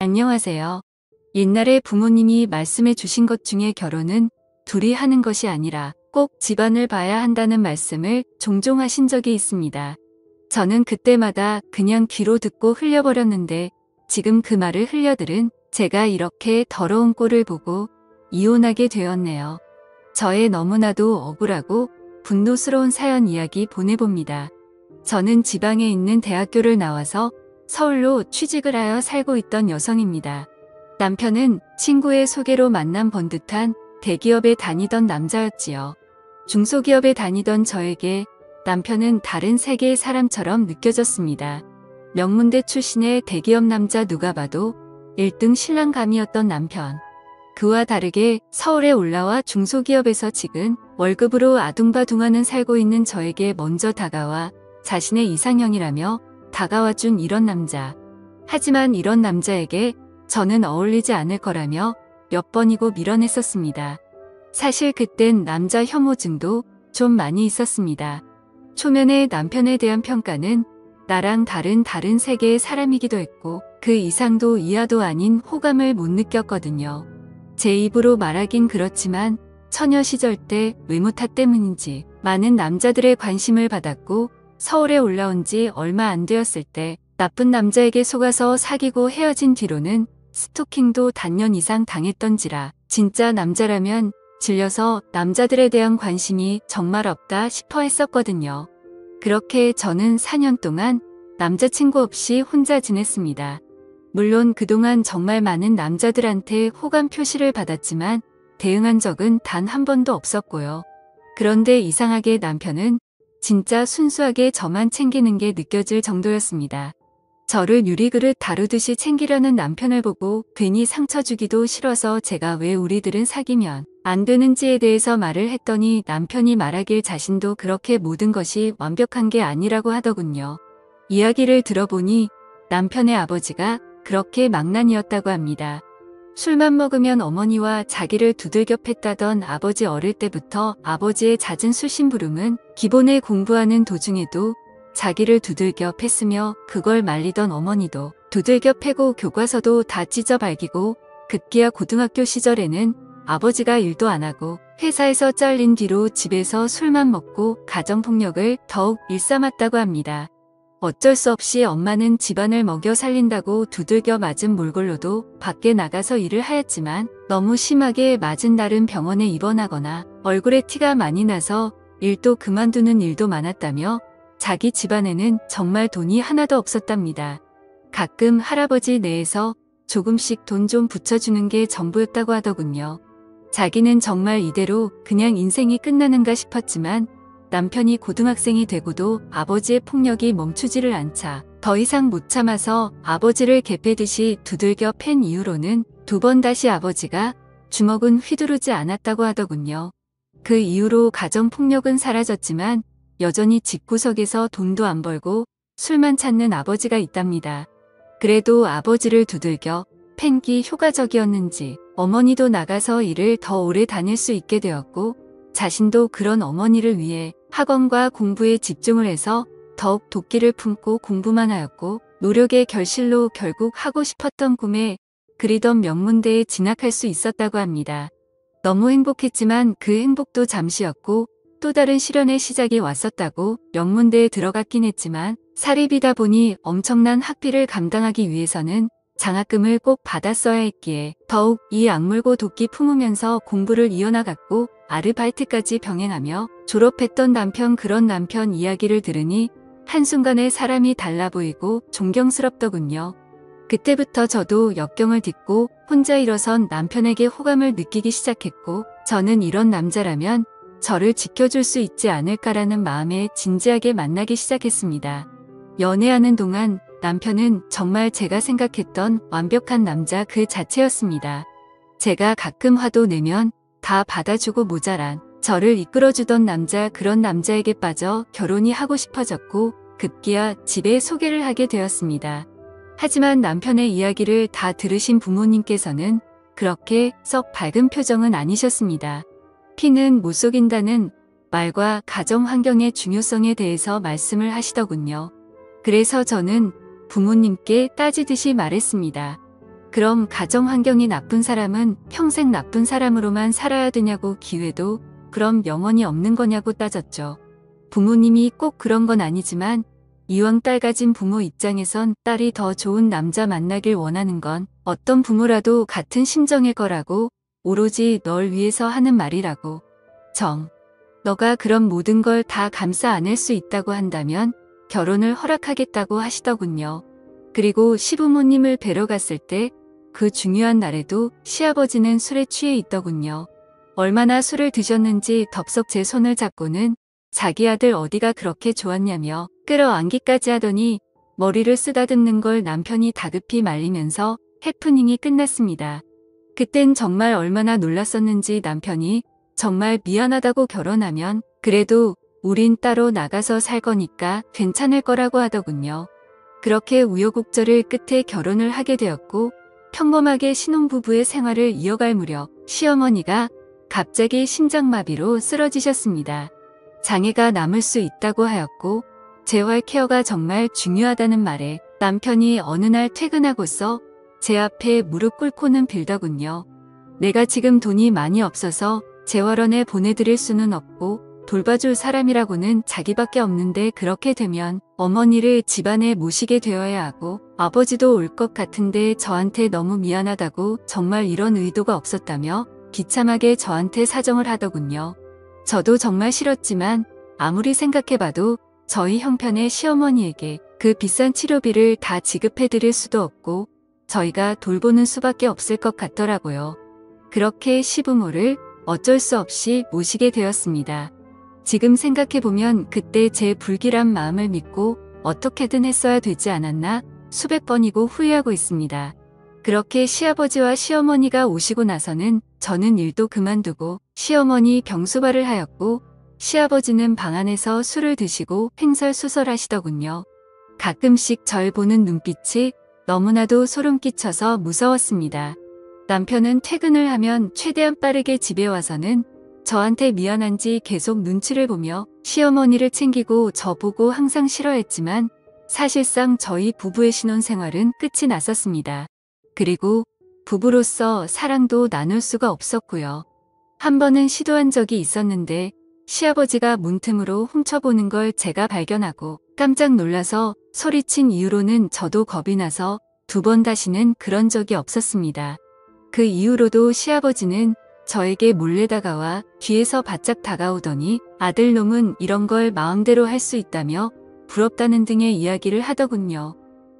안녕하세요. 옛날에 부모님이 말씀해 주신 것 중에 결혼은 둘이 하는 것이 아니라 꼭 집안을 봐야 한다는 말씀을 종종 하신 적이 있습니다. 저는 그때마다 그냥 귀로 듣고 흘려버렸는데 지금 그 말을 흘려들은 제가 이렇게 더러운 꼴을 보고 이혼하게 되었네요. 저의 너무나도 억울하고 분노스러운 사연 이야기 보내봅니다. 저는 지방에 있는 대학교를 나와서 서울로 취직을 하여 살고 있던 여성입니다. 남편은 친구의 소개로 만난 번듯한 대기업에 다니던 남자였지요. 중소기업에 다니던 저에게 남편은 다른 세계의 사람처럼 느껴졌습니다. 명문대 출신의 대기업 남자 누가 봐도 1등 신랑감이었던 남편. 그와 다르게 서울에 올라와 중소기업에서 지금 월급으로 아둥바둥하는 살고 있는 저에게 먼저 다가와 자신의 이상형이라며 다가와준 이런 남자. 하지만 이런 남자에게 저는 어울리지 않을 거라며 몇 번이고 밀어냈었습니다. 사실 그땐 남자 혐오증도 좀 많이 있었습니다. 초면에 남편에 대한 평가는 나랑 다른 세계의 사람이기도 했고 그 이상도 이하도 아닌 호감을 못 느꼈거든요. 제 입으로 말하긴 그렇지만 처녀 시절 때 외모 탓 때문인지 많은 남자들의 관심을 받았고 서울에 올라온 지 얼마 안 되었을 때 나쁜 남자에게 속아서 사귀고 헤어진 뒤로는 스토킹도 단년 이상 당했던지라 진짜 남자라면 질려서 남자들에 대한 관심이 정말 없다 싶어 했었거든요. 그렇게 저는 4년 동안 남자친구 없이 혼자 지냈습니다. 물론 그동안 정말 많은 남자들한테 호감 표시를 받았지만 대응한 적은 단 한 번도 없었고요. 그런데 이상하게 남편은 진짜 순수하게 저만 챙기는 게 느껴질 정도였습니다. 저를 유리그릇 다루듯이 챙기려는 남편을 보고 괜히 상처 주기도 싫어서 제가 왜 우리들은 사귀면 안 되는지에 대해서 말을 했더니 남편이 말하길 자신도 그렇게 모든 것이 완벽한 게 아니라고 하더군요. 이야기를 들어보니 남편의 아버지가 그렇게 망난이었다고 합니다. 술만 먹으면 어머니와 자기를 두들겨 팼다던 아버지 어릴 때부터 아버지의 잦은 술심부름은 기본에 공부하는 도중에도 자기를 두들겨 팼으며 그걸 말리던 어머니도 두들겨 패고 교과서도 다 찢어 발기고 급기야 고등학교 시절에는 아버지가 일도 안 하고 회사에서 잘린 뒤로 집에서 술만 먹고 가정폭력을 더욱 일삼았다고 합니다. 어쩔 수 없이 엄마는 집안을 먹여 살린다고 두들겨 맞은 몰골로도 밖에 나가서 일을 하였지만 너무 심하게 맞은 날은 병원에 입원하거나 얼굴에 티가 많이 나서 일도 그만두는 일도 많았다며 자기 집안에는 정말 돈이 하나도 없었답니다. 가끔 할아버지 내에서 조금씩 돈 좀 붙여주는 게 전부였다고 하더군요. 자기는 정말 이대로 그냥 인생이 끝나는가 싶었지만 남편이 고등학생이 되고도 아버지의 폭력이 멈추지를 않자 더 이상 못 참아서 아버지를 개패듯이 두들겨 팬 이후로는 2번 다시 아버지가 주먹은 휘두르지 않았다고 하더군요. 그 이후로 가정폭력은 사라졌지만 여전히 집구석에서 돈도 안 벌고 술만 찾는 아버지가 있답니다. 그래도 아버지를 두들겨 팬기 효과적이었는지 어머니도 나가서 일을 더 오래 다닐 수 있게 되었고 자신도 그런 어머니를 위해 학원과 공부에 집중을 해서 더욱 도끼를 품고 공부만 하였고 노력의 결실로 결국 하고 싶었던 꿈에 그리던 명문대에 진학할 수 있었다고 합니다. 너무 행복했지만 그 행복도 잠시였고 또 다른 시련의 시작이 왔었다고 명문대에 들어갔긴 했지만 사립이다 보니 엄청난 학비를 감당하기 위해서는 장학금을 꼭 받았어야 했기에 더욱 이 악물고 도끼 품으면서 공부를 이어나갔고 아르바이트까지 병행하며 졸업했던 남편. 그런 남편 이야기를 들으니 한순간에 사람이 달라 보이고 존경스럽더군요. 그때부터 저도 역경을 딛고 혼자 일어선 남편에게 호감을 느끼기 시작했고 저는 이런 남자라면 저를 지켜줄 수 있지 않을까라는 마음에 진지하게 만나기 시작했습니다. 연애하는 동안 남편은 정말 제가 생각했던 완벽한 남자 그 자체였습니다. 제가 가끔 화도 내면 다 받아주고 모자란 저를 이끌어주던 남자. 그런 남자에게 빠져 결혼이 하고 싶어졌고 급기야 집에 소개를 하게 되었습니다. 하지만 남편의 이야기를 다 들으신 부모님께서는 그렇게 썩 밝은 표정은 아니셨습니다. 피는 못 속인다는 말과 가정 환경의 중요성에 대해서 말씀을 하시더군요. 그래서 저는 부모님께 따지듯이 말했습니다. 그럼 가정 환경이 나쁜 사람은 평생 나쁜 사람으로만 살아야 되냐고 기회도 그럼 영원히 없는 거냐고 따졌죠. 부모님이 꼭 그런 건 아니지만 이왕 딸 가진 부모 입장에선 딸이 더 좋은 남자 만나길 원하는 건 어떤 부모라도 같은 심정일 거라고 오로지 널 위해서 하는 말이라고. 너가 그런 모든 걸 다 감싸 안을 수 있다고 한다면 결혼을 허락하겠다고 하시더군요. 그리고 시부모님을 뵈러 갔을 때 그 중요한 날에도 시아버지는 술에 취해 있더군요. 얼마나 술을 드셨는지 덥석 제 손을 잡고는 자기 아들 어디가 그렇게 좋았냐며 끌어안기까지 하더니 머리를 쓰다듬는 걸 남편이 다급히 말리면서 해프닝이 끝났습니다. 그땐 정말 얼마나 놀랐었는지 남편이 정말 미안하다고 결혼하면 그래도 우린 따로 나가서 살 거니까 괜찮을 거라고 하더군요. 그렇게 우여곡절을 끝에 결혼을 하게 되었고 평범하게 신혼부부의 생활을 이어갈 무렵 시어머니가 갑자기 심장마비로 쓰러지셨습니다. 장애가 남을 수 있다고 하였고 재활 케어가 정말 중요하다는 말에 남편이 어느 날 퇴근하고서 제 앞에 무릎 꿇고는 빌더군요. 내가 지금 돈이 많이 없어서 재활원에 보내드릴 수는 없고 돌봐줄 사람이라고는 자기밖에 없는데 그렇게 되면 어머니를 집안에 모시게 되어야 하고 아버지도 올 것 같은데 저한테 너무 미안하다고 정말 이런 의도가 없었다며 비참하게 저한테 사정을 하더군요. 저도 정말 싫었지만 아무리 생각해봐도 저희 형편의 시어머니에게 그 비싼 치료비를 다 지급해드릴 수도 없고 저희가 돌보는 수밖에 없을 것 같더라고요. 그렇게 시부모를 어쩔 수 없이 모시게 되었습니다. 지금 생각해보면 그때 제 불길한 마음을 믿고 어떻게든 했어야 되지 않았나 수백 번이고 후회하고 있습니다. 그렇게 시아버지와 시어머니가 오시고 나서는 저는 일도 그만두고 시어머니 병수발을 하였고 시아버지는 방 안에서 술을 드시고 횡설수설하시더군요. 가끔씩 절 보는 눈빛이 너무나도 소름 끼쳐서 무서웠습니다. 남편은 퇴근을 하면 최대한 빠르게 집에 와서는 저한테 미안한지 계속 눈치를 보며 시어머니를 챙기고 저보고 항상 싫어했지만 사실상 저희 부부의 신혼생활은 끝이 났었습니다. 그리고 부부로서 사랑도 나눌 수가 없었고요. 한 번은 시도한 적이 있었는데 시아버지가 문틈으로 훔쳐보는 걸 제가 발견하고 깜짝 놀라서 소리친 이후로는 저도 겁이 나서 두 번 다시는 그런 적이 없었습니다. 그 이후로도 시아버지는 저에게 몰래 다가와 뒤에서 바짝 다가오더니 아들놈은 이런 걸 마음대로 할 수 있다며 부럽다는 등의 이야기를 하더군요.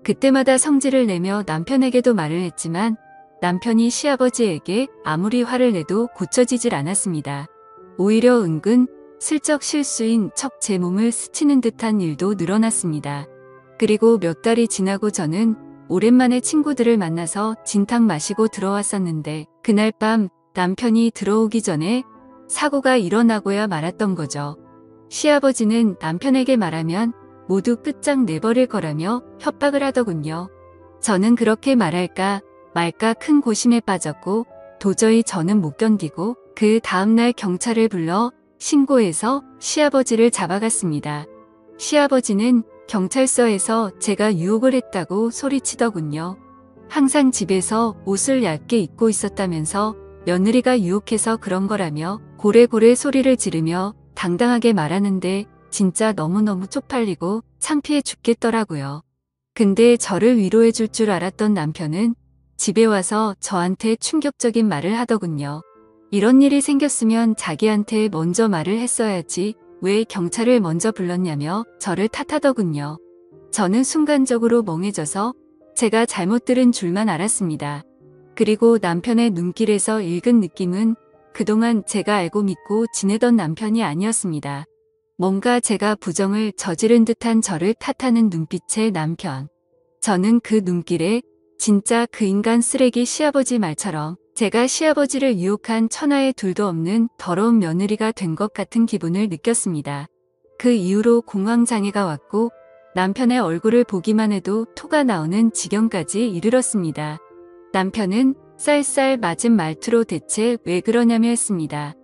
그때마다 성질을 내며 남편에게도 말을 했지만 남편이 시아버지에게 아무리 화를 내도 고쳐지질 않았습니다. 오히려 은근 슬쩍 실수인 척 제 몸을 스치는 듯한 일도 늘어났습니다. 그리고 몇 달이 지나고 저는 오랜만에 친구들을 만나서 진탕 마시고 들어왔었는데 그날 밤 남편이 들어오기 전에 사고가 일어나고야 말았던 거죠. 시아버지는 남편에게 말하면 모두 끝장내버릴 거라며 협박을 하더군요. 저는 그렇게 말할까 말까 큰 고심에 빠졌고 도저히 저는 못 견디고 그 다음날 경찰을 불러 신고해서 시아버지를 잡아갔습니다. 시아버지는 경찰서에서 제가 유혹을 했다고 소리치더군요. 항상 집에서 옷을 얇게 입고 있었다면서 며느리가 유혹해서 그런 거라며 고래고래 소리를 지르며 당당하게 말하는데 진짜 너무너무 쪽팔리고 창피해 죽겠더라고요. 근데 저를 위로해 줄 줄 알았던 남편은 집에 와서 저한테 충격적인 말을 하더군요. 이런 일이 생겼으면 자기한테 먼저 말을 했어야지 왜 경찰을 먼저 불렀냐며 저를 탓하더군요. 저는 순간적으로 멍해져서 제가 잘못 들은 줄만 알았습니다. 그리고 남편의 눈길에서 읽은 느낌은 그동안 제가 알고 믿고 지내던 남편이 아니었습니다. 뭔가 제가 부정을 저지른 듯한 저를 탓하는 눈빛의 남편. 저는 그 눈길에 진짜 그 인간 쓰레기 시아버지 말처럼 제가 시아버지를 유혹한 천하의 둘도 없는 더러운 며느리가 된 것 같은 기분을 느꼈습니다. 그 이후로 공황장애가 왔고 남편의 얼굴을 보기만 해도 토가 나오는 지경까지 이르렀습니다. 남편은 쌀쌀 맞은 말투로 대체 왜 그러냐며 했습니다.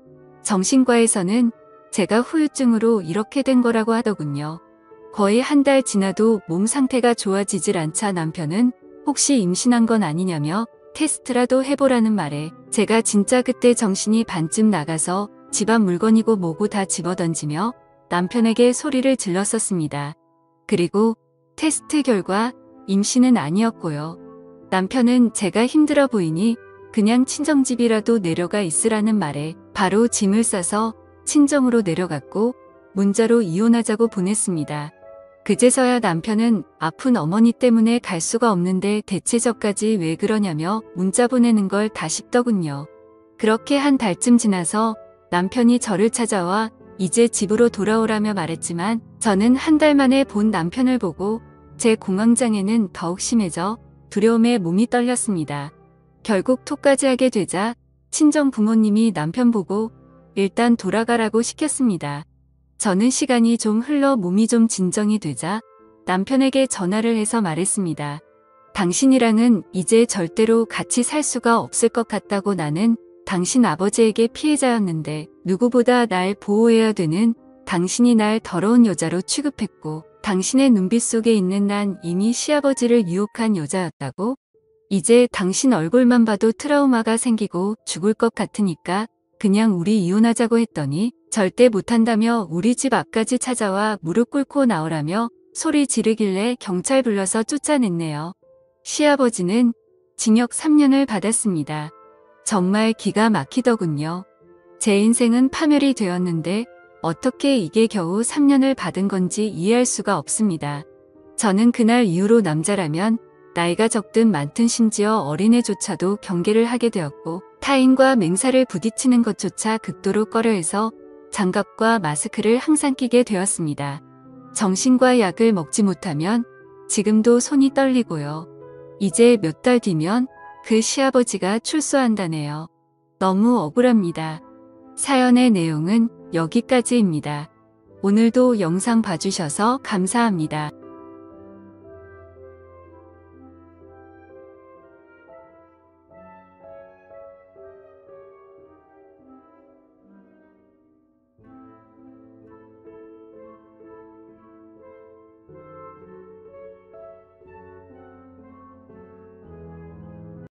정신과에서는 제가 후유증으로 이렇게 된 거라고 하더군요. 거의 한 달 지나도 몸 상태가 좋아지질 않자 남편은 혹시 임신한 건 아니냐며 테스트라도 해보라는 말에 제가 진짜 그때 정신이 반쯤 나가서 집안 물건이고 뭐고 다 집어던지며 남편에게 소리를 질렀었습니다. 그리고 테스트 결과 임신은 아니었고요. 남편은 제가 힘들어 보이니 그냥 친정집이라도 내려가 있으라는 말에 바로 짐을 싸서 친정으로 내려갔고 문자로 이혼하자고 보냈습니다. 그제서야 남편은 아픈 어머니 때문에 갈 수가 없는데 대체 저까지 왜 그러냐며 문자 보내는 걸 다 싶더군요. 그렇게 한 달쯤 지나서 남편이 저를 찾아와 이제 집으로 돌아오라며 말했지만 저는 한 달 만에 본 남편을 보고 제 공황장애는 더욱 심해져 두려움에 몸이 떨렸습니다. 결국 톡까지 하게 되자 친정 부모님이 남편 보고 일단 돌아가라고 시켰습니다. 저는 시간이 좀 흘러 몸이 좀 진정이 되자 남편에게 전화를 해서 말했습니다. 당신이랑은 이제 절대로 같이 살 수가 없을 것 같다고. 나는 당신 아버지에게 피해자였는데 누구보다 날 보호해야 되는 당신이 날 더러운 여자로 취급했고 당신의 눈빛 속에 있는 난 이미 시아버지를 유혹한 여자였다고? 이제 당신 얼굴만 봐도 트라우마가 생기고 죽을 것 같으니까 그냥 우리 이혼하자고 했더니 절대 못한다며 우리 집 앞까지 찾아와 무릎 꿇고 나오라며 소리 지르길래 경찰 불러서 쫓아냈네요. 시아버지는 징역 3년을 받았습니다. 정말 기가 막히더군요. 제 인생은 파멸이 되었는데 어떻게 이게 겨우 3년을 받은 건지 이해할 수가 없습니다. 저는 그날 이후로 남자라면 나이가 적든 많든 심지어 어린애조차도 경계를 하게 되었고 타인과 맹사를 부딪히는 것조차 극도로 꺼려해서 장갑과 마스크를 항상 끼게 되었습니다. 정신과 약을 먹지 못하면 지금도 손이 떨리고요. 이제 몇 달 뒤면 그 시아버지가 출소한다네요. 너무 억울합니다. 사연의 내용은 여기까지입니다. 오늘도 영상 봐주셔서 감사합니다.